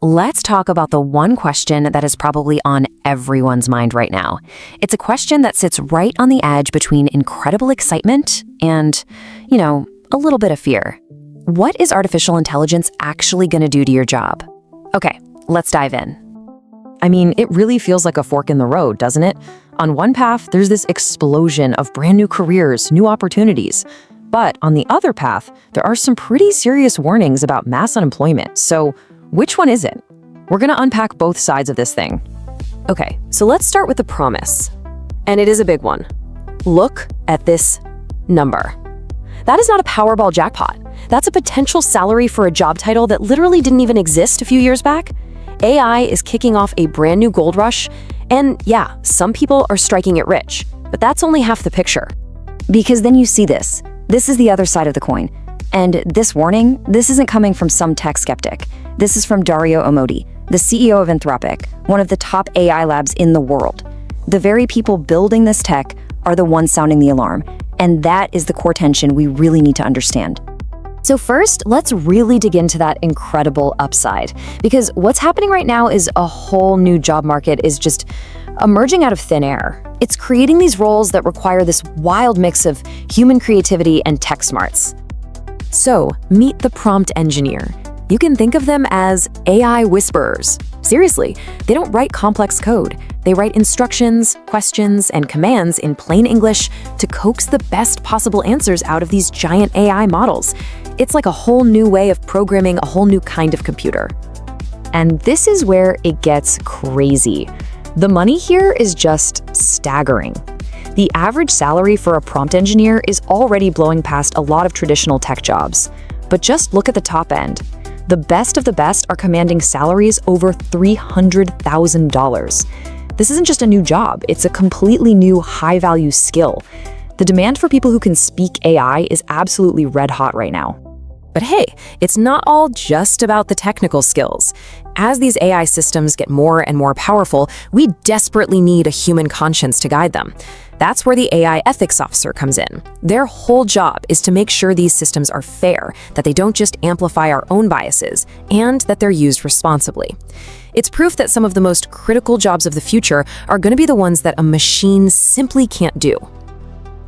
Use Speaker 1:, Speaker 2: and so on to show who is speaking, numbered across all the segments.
Speaker 1: let's talk about the one question that is probably on everyone's mind right now. It's a question that sits right on the edge between incredible excitement and, a little bit of fear. What is artificial intelligence actually going to do to your job? Okay, let's dive in. I mean, it really feels like a fork in the road, doesn't it? On one path, there's this explosion of brand new careers, new opportunities. But on the other path, there are some pretty serious warnings about mass unemployment. So which one is it? We're going to unpack both sides of this thing. Okay, so let's start with the promise. And it is a big one. Look at this number. That is not a Powerball jackpot. That's a potential salary for a job title that literally didn't even exist a few years back. AI is kicking off a brand new gold rush. And yeah, some people are striking it rich, but that's only half the picture.
Speaker 2: Because then you see this. This is the other side of the coin. And this warning, this isn't coming from some tech skeptic. This is from Dario Amodei, the CEO of Anthropic, one of the top AI labs in the world. The very people building this tech are the ones sounding the alarm. And that is the core tension we really need to understand. So first, let's really dig into that incredible upside. Because what's happening right now is a whole new job market is just emerging out of thin air. It's creating these roles that require this wild mix of human creativity and tech smarts. So, meet the prompt engineer. You can think of them as AI whisperers. Seriously, they don't write complex code. They write instructions, questions, and commands in plain English to coax the best possible answers out of these giant AI models. It's like a whole new way of programming a whole new kind of computer. And this is where it gets crazy. The money here is just staggering. The average salary for a prompt engineer is already blowing past a lot of traditional tech jobs. But just look at the top end. The best of the best are commanding salaries over $300,000. This isn't just a new job, it's a completely new high-value skill. The demand for people who can speak AI is absolutely red hot right now. But hey, it's not all just about the technical skills. As these AI systems get more and more powerful, we desperately need a human conscience to guide them. That's where the AI ethics officer comes in. Their whole job is to make sure these systems are fair, that they don't just amplify our own biases, and that they're used responsibly. It's proof that some of the most critical jobs of the future are going to be the ones that a machine simply can't do.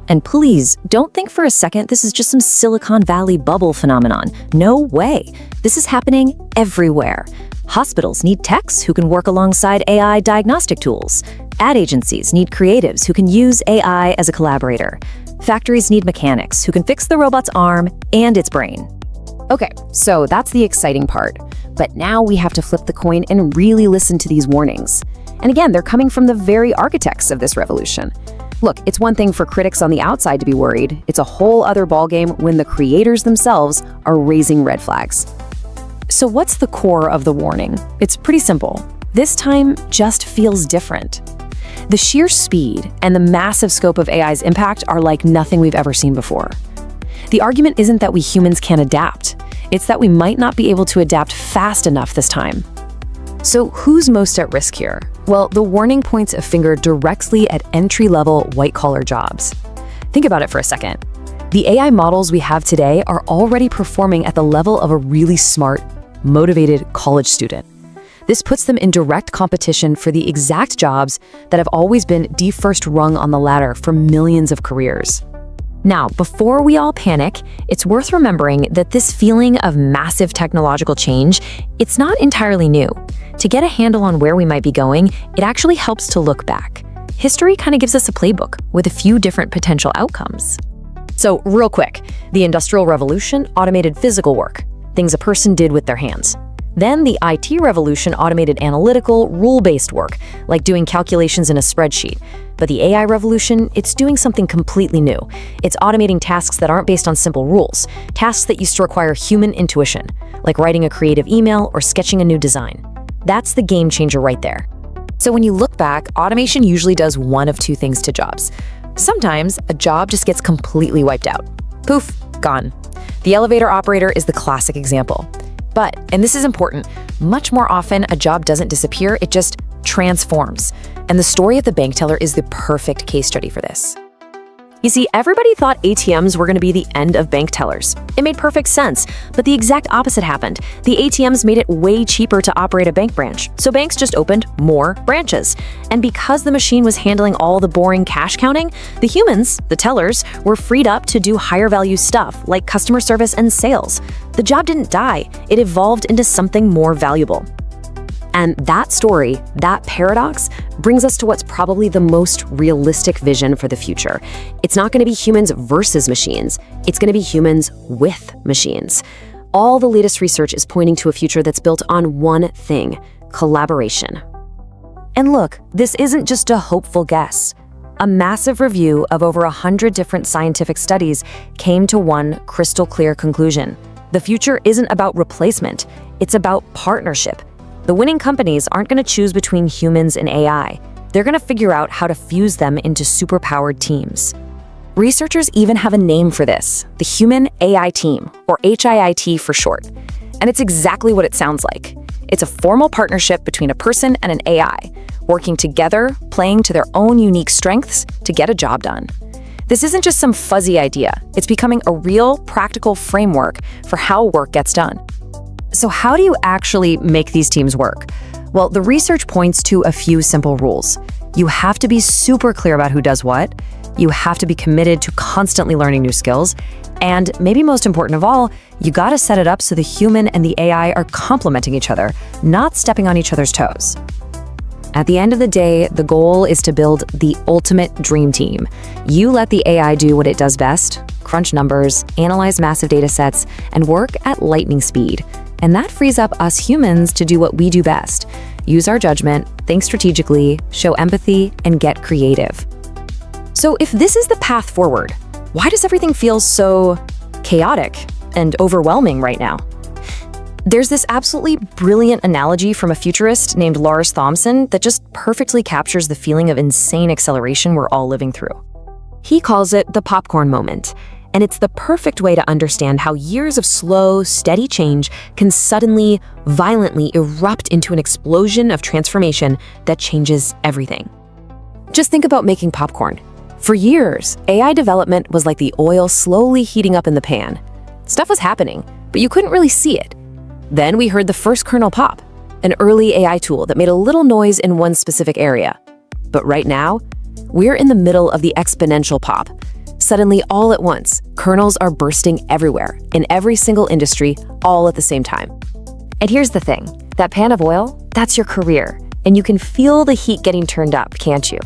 Speaker 2: And please, don't think for a second this is just some Silicon Valley bubble phenomenon. No way. This is happening everywhere. Hospitals need techs who can work alongside AI diagnostic tools. Ad agencies need creatives who can use AI as a collaborator. Factories need mechanics who can fix the robot's arm and its brain. Okay, so that's the exciting part. But now we have to flip the coin and really listen to these warnings. And again, they're coming from the very architects of this revolution. Look, it's one thing for critics on the outside to be worried. It's a whole other ballgame when the creators themselves are raising red flags. So what's the core of the warning? It's pretty simple. This time just feels different. The sheer speed and the massive scope of AI's impact are like nothing we've ever seen before. The argument isn't that we humans can't adapt. It's that we might not be able to adapt fast enough this time. So who's most at risk here? Well, the warning points a finger directly at entry-level white-collar jobs. Think about it for a second. The AI models we have today are already performing at the level of a really smart, motivated college student. This puts them in direct competition for the exact jobs that have always been the first rung on the ladder for millions of careers. Now, before we all panic, it's worth remembering that this feeling of massive technological change, it's not entirely new. To get a handle on where we might be going, it actually helps to look back. History kind of gives us a playbook with a few different potential outcomes. So, real quick, the Industrial Revolution automated physical work, things a person did with their hands. Then the IT revolution automated analytical, rule-based work, like doing calculations in a spreadsheet. But the AI revolution, it's doing something completely new. It's automating tasks that aren't based on simple rules, tasks that used to require human intuition, like writing a creative email or sketching a new design. That's the game changer right there. So when you look back, automation usually does one of two things to jobs. Sometimes a job just gets completely wiped out. Poof, gone. The elevator operator is the classic example. But, and this is important, much more often a job doesn't disappear, it just transforms. And the story of the bank teller is the perfect case study for this. You see, everybody thought ATMs were going to be the end of bank tellers. It made perfect sense, but the exact opposite happened. The ATMs made it way cheaper to operate a bank branch, so banks just opened more branches. And because the machine was handling all the boring cash counting, the humans, the tellers, were freed up to do higher value stuff like customer service and sales. The job didn't die, it evolved into something more valuable. And that story, that paradox, brings us to what's probably the most realistic vision for the future. It's not going to be humans versus machines. It's going to be humans with machines. All the latest research is pointing to a future that's built on one thing: collaboration. And look, this isn't just a hopeful guess. A massive review of over 100 different scientific studies came to one crystal clear conclusion. The future isn't about replacement, it's about partnership. The winning companies aren't going to choose between humans and AI. They're going to figure out how to fuse them into superpowered teams. Researchers even have a name for this: the Human AI Team, or HIIT for short. And it's exactly what it sounds like. It's a formal partnership between a person and an AI, working together, playing to their own unique strengths to get a job done. This isn't just some fuzzy idea. It's becoming a real, practical framework for how work gets done. So how do you actually make these teams work? Well, the research points to a few simple rules. You have to be super clear about who does what. You have to be committed to constantly learning new skills. And maybe most important of all, you gotta set it up so the human and the AI are complementing each other, not stepping on each other's toes. At the end of the day, the goal is to build the ultimate dream team. You let the AI do what it does best: crunch numbers, analyze massive data sets, and work at lightning speed. And that frees up us humans to do what we do best: use our judgment, think strategically, show empathy, and get creative. So if this is the path forward, why does everything feel so chaotic and overwhelming right now? There's this absolutely brilliant analogy from a futurist named Lars Thomson that just perfectly captures the feeling of insane acceleration we're all living through. He calls it the popcorn moment. And it's the perfect way to understand how years of slow, steady change can suddenly, violently erupt into an explosion of transformation that changes everything. Just think about making popcorn. For years, AI development was like the oil slowly heating up in the pan. Stuff was happening, but you couldn't really see it. Then we heard the first kernel pop, an early AI tool that made a little noise in one specific area. But right now, we're in the middle of the exponential pop. Suddenly, all at once, kernels are bursting everywhere, in every single industry, all at the same time. And here's the thing, that pan of oil, that's your career, and you can feel the heat getting turned up, can't you?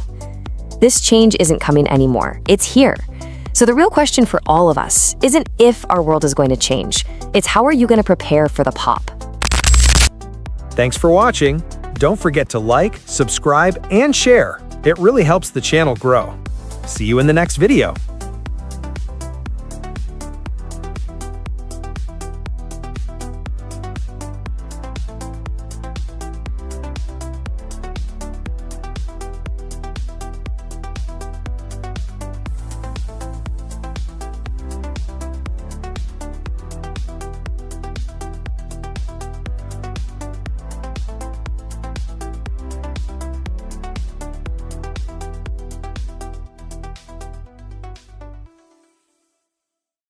Speaker 2: This change isn't coming anymore, it's here. So the real question for all of us isn't if our world is going to change, it's how are you going to prepare for the pop?
Speaker 3: Thanks for watching. Don't forget to like, subscribe, and share. It really helps the channel grow. See you in the next video.